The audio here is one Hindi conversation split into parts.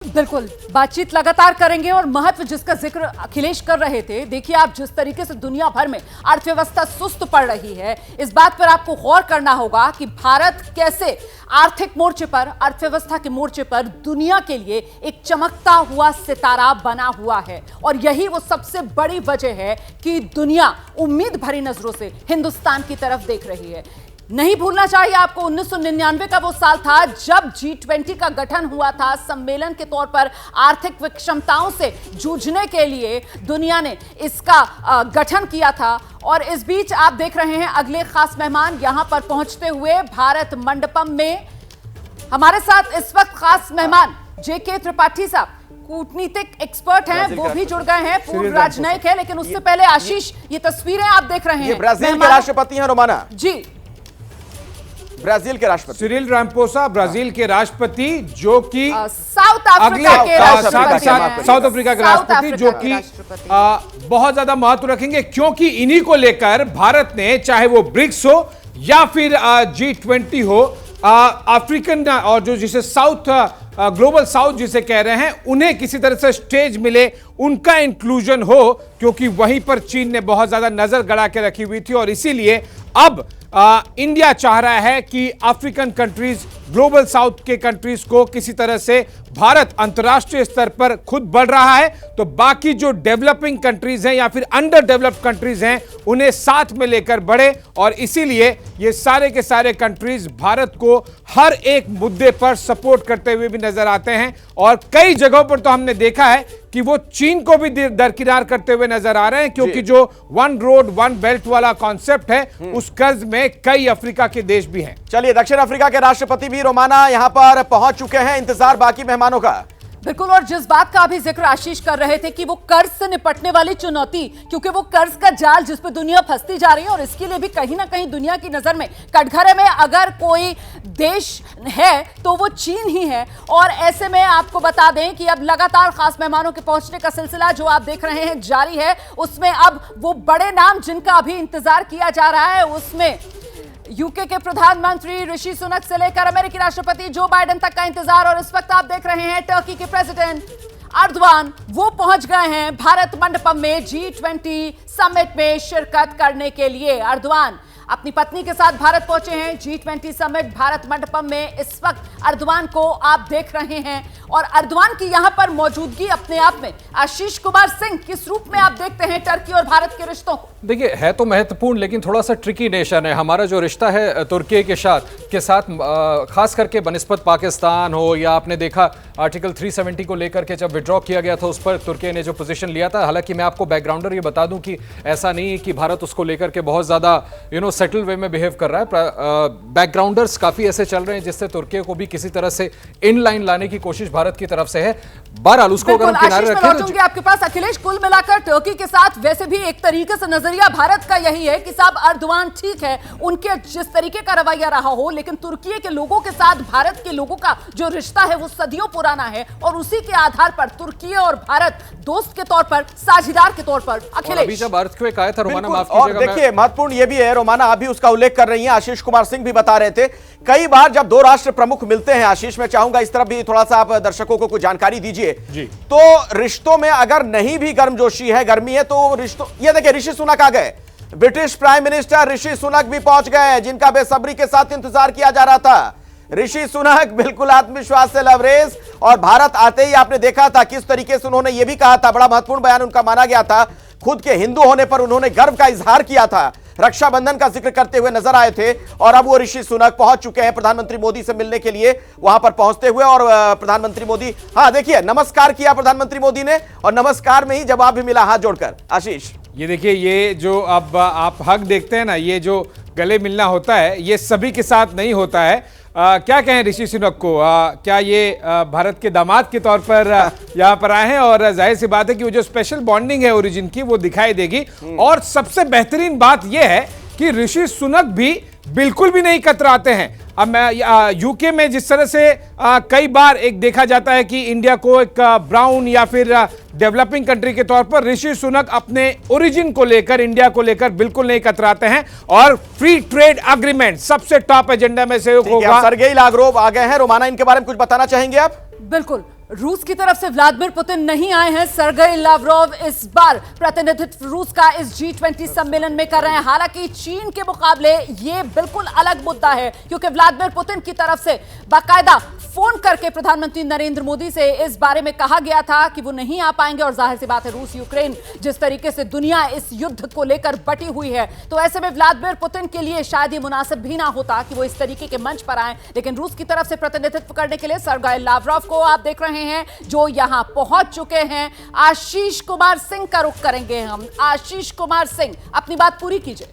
बिल्कुल, बातचीत लगातार करेंगे और महत्व जिसका जिक्र अखिलेश कर रहे थे, देखिए आप जिस तरीके से दुनिया भर में अर्थव्यवस्था सुस्त पड़ रही है, इस बात पर आपको गौर करना होगा कि भारत कैसे आर्थिक मोर्चे पर, अर्थव्यवस्था के मोर्चे पर दुनिया के लिए एक चमकता हुआ सितारा बना हुआ है। और यही वो सबसे बड़ी वजह है कि दुनिया उम्मीद भरी नजरों से हिंदुस्तान की तरफ देख रही है। नहीं भूलना चाहिए आपको 1999 का वो साल था जब G20 का गठन हुआ था। सम्मेलन के तौर पर आर्थिक विषमताओं से जूझने के लिए दुनिया ने इसका गठन किया था। और इस बीच आप देख रहे हैं अगले खास मेहमान यहां पर पहुंचते हुए भारत मंडपम में। हमारे साथ इस वक्त खास मेहमान JK त्रिपाठी साहब, कूटनीतिक एक्सपर्ट हैं, वो भी जुड़ गए हैं, पूर्व राजनयिक है। लेकिन उससे पहले आशीष, ये तस्वीरें आप देख रहे हैं, ब्राजील के राष्ट्रपति हैं रोमाना जी, ब्राजील के राष्ट्रपति सिरिल रामपोसा, ब्राजील के राष्ट्रपति, जो कि साउथ अफ्रीका के राष्ट्रपति, साउथ अफ्रीका के राष्ट्रपति, जो कि बहुत ज्यादा महत्व रखेंगे, क्योंकि इन्हीं को लेकर भारत ने, चाहे वो ब्रिक्स हो या फिर G20 हो, अफ्रीकन और जो जिसे साउथ ग्लोबल साउथ जिसे कह रहे हैं, उन्हें किसी तरह से स्टेज मिले, उनका इंक्लूजन हो, क्योंकि वहीं पर चीन ने बहुत ज्यादा नजर गड़ा के रखी हुई थी। और इसीलिए अब इंडिया चाह रहा है कि अफ्रीकन कंट्रीज, ग्लोबल साउथ के कंट्रीज को किसी तरह से, भारत अंतर्राष्ट्रीय स्तर पर खुद बढ़ रहा है तो बाकी जो डेवलपिंग कंट्रीज हैं या फिर अंडर डेवलप्ड कंट्रीज हैं उन्हें साथ में लेकर बढ़े। और इसीलिए ये सारे के सारे कंट्रीज भारत को हर एक मुद्दे पर सपोर्ट करते हुए भी नजर आते हैं। और कई जगहों पर तो हमने देखा है कि वो चीन को भी दरकिनार करते हुए नजर आ रहे हैं, क्योंकि जो वन रोड वन बेल्ट वाला कॉन्सेप्ट है उस कर्ज में कई अफ्रीका के देश भी हैं। चलिए, दक्षिण अफ्रीका के राष्ट्रपति भी रोमाना यहां पर पहुंच चुके हैं, इंतजार बाकी मेहमानों का। बिल्कुल, और जिस बात का अभी जिक्र आशीष कर रहे थे कि वो कर्ज से निपटने वाली चुनौती, क्योंकि वो कर्ज का जाल जिस पे दुनिया फंसती जा रही है और इसके लिए भी कहीं ना कहीं दुनिया की नजर में कटघरे में अगर कोई देश है तो वो चीन ही है। और ऐसे में आपको बता दें कि अब लगातार खास मेहमानों के पहुंचने का सिलसिला जो आप देख रहे हैं जारी है। उसमें अब वो बड़े नाम जिनका अभी इंतजार किया जा रहा है, उसमें यूके के प्रधानमंत्री ऋषि सुनक से लेकर अमेरिकी राष्ट्रपति जो बाइडेन तक का इंतजार। और इस वक्त आप देख रहे हैं टर्की के प्रेसिडेंट अर्दवान, वो पहुंच गए हैं भारत मंडपम में G20 समिट में शिरकत करने के लिए। अर्दवान अपनी पत्नी के साथ भारत पहुंचे हैं। G20 समिट भारत मंडपम में इस वक्त अर्दवान को आप देख रहे हैं। और अर्दवान की यहां पर मौजूदगी अपने आप में, आशीष कुमार सिंह, किस रूप में आप देखते हैं टर्की और भारत के रिश्तों को? देखिए, है तो महत्वपूर्ण, लेकिन थोड़ा सा ट्रिकी नेशन है हमारा जो रिश्ता है तुर्की के साथ खास करके बनिस्बत पाकिस्तान हो, या आपने देखा आर्टिकल 370 को लेकर के जब विड्रॉ किया गया था उस पर तुर्की ने जो पोजीशन लिया था। हालांकि मैं आपको बैकग्राउंडर ये बता दूं कि ऐसा नहीं है कि भारत उसको लेकर के बहुत ज़्यादा सेटल वे में बिहेव कर रहा है। बैकग्राउंडर्स काफ़ी ऐसे चल रहे हैं जिससे तुर्की को भी किसी तरह से इन लाइन लाने की कोशिश भारत की तरफ से है। बहरहाल उसको अगर हम किनारे रखें, आपके पास अखिलेश, कुल मिलाकर टर्की के साथ वैसे भी एक तरीके से नजरिया भारत का यही है कि साहब अर्दवान ठीक है, उनके जिस तरीके का रवैया रहा हो, लेकिन तुर्की के लोगों के साथ भारत के लोगों का जो रिश्ता है वो सदियों पुराना है। और उसी के आधार पर तुर्की और भारत दोस्त के तौर पर, साझेदार के तौर पर। अखिलेश, अभी जब अर्थक्वेक आया था रोमाना, माफ कीजिएगा, देखिए महत्वपूर्ण ये भी है रोमाना, अभी उसका उल्लेख कर रही हैं, आशीष कुमार सिंह भी बता रहे थे, कई बार जब दो राष्ट्र प्रमुख मिलते हैं, आशीष मैं चाहूंगा इस तरफ भी थोड़ा सा आप दर्शकों को कुछ जानकारी दीजिए, तो रिश्तों में अगर नहीं भी गर्मजोशी है, गर्मी है, तो रिश्तों, ये देखिए ऋषि सुनक आ गए, British prime minister Rishi Sunak भी पहुंच गए, जिनका बेसब्री के साथ इंतजार किया जा रहा था। ऋषि सुनक बिल्कुल आत्मविश्वास से लवरेज, और भारत आते ही आपने देखा था किस तरीके से उन्होंने यह भी कहा था, बड़ा महत्वपूर्ण बयान उनका माना गया था, खुद के हिंदू होने पर उन्होंने गर्व का इजहार किया था, रक्षाबंधन का जिक्र करते हुए नजर आए थे। और अब वो ऋषि सुनक पहुंच चुके हैं प्रधानमंत्री मोदी से मिलने के लिए, वहां पर पहुंचते हुए। और प्रधानमंत्री मोदी, हाँ देखिए, नमस्कार किया प्रधानमंत्री मोदी ने, और नमस्कार में ही जवाब भी मिला हाथ जोड़कर। आशीष, ये देखिए, ये जो अब आप हक देखते हैं ना, ये जो गले मिलना होता है, ये सभी के साथ नहीं होता है। क्या कहें ऋषि सुनक को, क्या ये भारत के दामाद के तौर पर यहाँ पर आए हैं? और जाहिर सी बात है कि वो जो स्पेशल बॉन्डिंग है ओरिजिन की, वो दिखाई देगी। और सबसे बेहतरीन बात यह है कि ऋषि सुनक भी बिल्कुल भी नहीं कतराते हैं। अब मैं यूके में जिस तरह से कई बार एक देखा जाता है कि इंडिया को एक ब्राउन या फिर डेवलपिंग कंट्री के तौर पर, ऋषि सुनक अपने ओरिजिन को लेकर, इंडिया को लेकर बिल्कुल नहीं कतराते हैं। और फ्री ट्रेड एग्रीमेंट सबसे टॉप एजेंडा में से होगा। सर्गेई लावरोव आ गए हैं रोमाना, इनके बारे में कुछ बताना चाहेंगे आप? बिल्कुल, रूस की तरफ से व्लादिमीर पुतिन नहीं आए हैं। सर्गेई लावरोव इस बार प्रतिनिधित्व रूस का इस G20 सम्मेलन में कर रहे हैं। हालांकि चीन के मुकाबले ये बिल्कुल अलग मुद्दा है, क्योंकि व्लादिमीर पुतिन की तरफ से बाकायदा फोन करके प्रधानमंत्री नरेंद्र मोदी से इस बारे में कहा गया था कि वो नहीं आ पाएंगे। और जाहिर सी बात है, रूस यूक्रेन जिस तरीके से दुनिया इस युद्ध को लेकर बटी हुई है, तो ऐसे में व्लादिमीर पुतिन के लिए शायद ये मुनासिब भी ना होता कि वो इस तरीके के मंच पर आए। लेकिन रूस की तरफ से प्रतिनिधित्व करने के लिए सर्गेई लावरोव को आप देख रहे हैं जो यहां पहुंच चुके हैं। आशीष कुमार सिंह का रुख करेंगे हम। आशीष कुमार सिंह, अपनी बात पूरी कीजिए।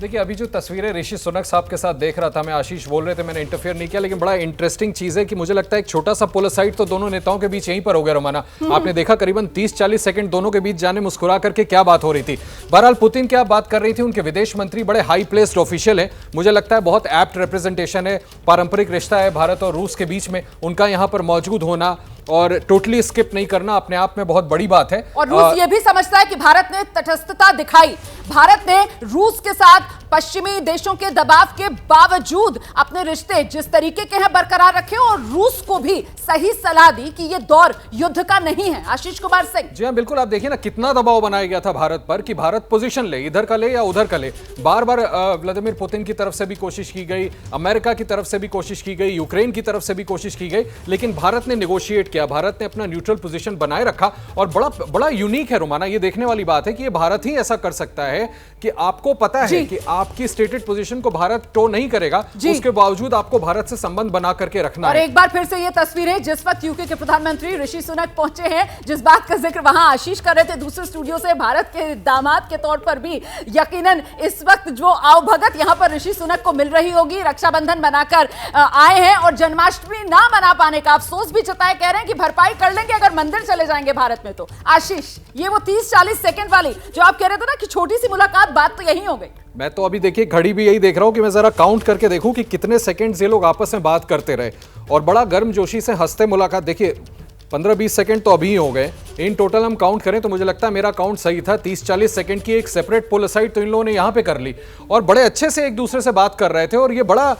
देखिए, अभी जो तस्वीरें ऋषि सुनक साहब के साथ देख रहा था मैं, आशीष बोल रहे थे, मैंने इंटरफेयर नहीं किया, लेकिन बड़ा इंटरेस्टिंग चीज है कि मुझे लगता है एक छोटा सा पोलसाइड तो दोनों नेताओं के बीच यहीं पर हो गया रोमाना। आपने देखा करीबन 30-40 सेकंड दोनों के बीच जाने मुस्कुरा करके क्या बात हो रही थी। बहरहाल पुतिन क्या बात कर रही थी, उनके विदेश मंत्री बड़े हाई प्लेस्ड ऑफिशियल है, मुझे लगता है बहुत एप्ट रिप्रेजेंटेशन है, पारंपरिक रिश्ता है भारत और रूस के बीच में, उनका यहाँ पर मौजूद होना और टोटली स्किप नहीं करना अपने आप में बहुत बड़ी बात है। और रूस ये भी समझता है कि भारत ने तटस्थता दिखाई। भारत ने रूस के साथ पश्चिमी देशों के दबाव के बावजूद अपने रिश्ते जिस तरीके के हैं बरकरार रखे और रूस को भी सही सलाह दी कि ये दौर युद्ध का नहीं है। आशीष कुमार सिंह जी हाँ, बिल्कुल। आप देखिए ना कितना दबाव बनाया गया था भारत पर कि भारत पोजीशन ले, इधर का ले या उधर का ले। बार बार व्लादिमीर पुतिन की तरफ से भी कोशिश की गई, अमेरिका की तरफ से भी कोशिश की गई, यूक्रेन की तरफ से भी कोशिश की गई, लेकिन भारत ने नेगोशिएट किया, भारत ने अपना न्यूट्रल पोजीशन बनाए रखा। और बड़ा यूनिक है रोमाना, ये देखने वाली बात है कि ये भारत ही ऐसा कर सकता है कि आपको पता है कि आपकी स्टेटेड पोजीशन को भारत टो नहीं करेगा, उसके बावजूद आपको भारत से संबंध बना करके रखना है। और एक बार फिर से ये तस्वीरें जिस वक्त यूके के प्रधानमंत्री ऋषि सुनक पहुंचे हैं, जिस बात का जिक्र वहां आशीष कर रहे थे दूसरे स्टूडियो से, भारत के दामाद के तौर पर भी यकीनन इस वक्त जो आवभगत यहां पर ऋषि सुनक को मिल रही होगी। रक्षाबंधन बनाकर आए हैं और जन्माष्टमी ना मना पाने का अफसोस भी जताए, कह रहे हैं कि भरपाई कर लेंगे अगर मंदिर चले जाएंगे भारत में तो। आशीष, ये वो 30-40 सेकंड वाली जो आप कह रहे थे ना कि छोटी सी मुलाकात, बात तो यही हो गई। मैं तो अभी देखिए घड़ी भी यही देख रहा हूं कि मैं जरा काउंट करके देखूं कि कितने सेकंड्स ये लोग आपस में बात करते रहे और बड़ा गर्मजोशी से हंसते मुलाकात। देखिए 15-20 सेकंड तो अभी ही हो गए, इन टोटल हम काउंट करें तो मुझे लगता है मेरा काउंट सही था। 30-40 सेकंड की एक सेपरेट पोलसाइड तो इन लोगों ने यहाँ पे कर ली और बड़े अच्छे से एक दूसरे से बात कर रहे थे। और ये बड़ा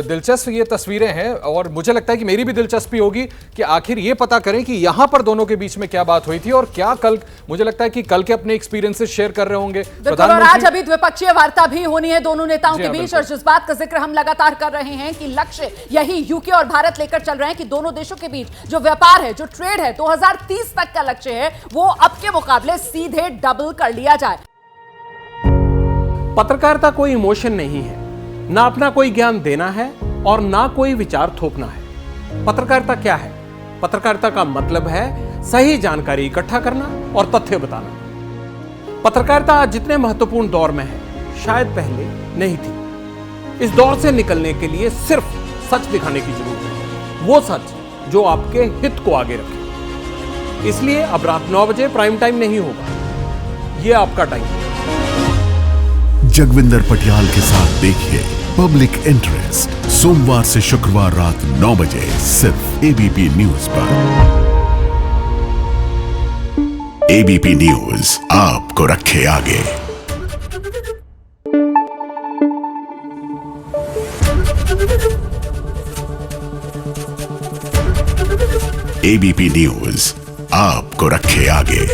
दिलचस्प ये तस्वीरें हैं और मुझे लगता है कि मेरी भी दिलचस्पी होगी कि आखिर ये पता करें कि यहाँ पर दोनों के बीच में क्या बात हुई थी और क्या कल, मुझे लगता है कि कल के अपने एक्सपीरियंसेस शेयर कर रहे होंगे और आज अभी द्विपक्षीय वार्ता भी होनी है दोनों नेताओं के बीच। और जिस बात का जिक्र हम लगातार कर रहे हैं कि लक्ष्य यही यूके और भारत लेकर चल रहे हैं कि दोनों देशों के बीच जो व्यापार है, जो ट्रेड है, 2030 तक का लक्ष्य है, वो अब के मुकाबले सीधे डबल कर लिया जाए। पत्रकारिता कोई इमोशन नहीं है, ना अपना कोई ज्ञान देना है और ना कोई विचार थोपना है। पत्रकारिता क्या है? पत्रकारिता का मतलब है सही जानकारी इकट्ठा करना और तथ्य बताना। पत्रकारिता आज जितने महत्वपूर्ण दौर में है, शायद पहले नहीं थी। इस दौर से निकलने के लिए सिर्फ सच दिखाने की जरूरत है, वो सच जो आपके हित को आगे रखे। इसलिए अब रात 9 बजे प्राइम टाइम नहीं होगा, ये आपका टाइम है। जगविंदर पटियाल के साथ देखिए पब्लिक इंटरेस्ट सोमवार से शुक्रवार रात 9 बजे सिर्फ एबीपी न्यूज पर। एबीपी न्यूज आपको रखे आगे। एबीपी न्यूज आपको रखे आगे।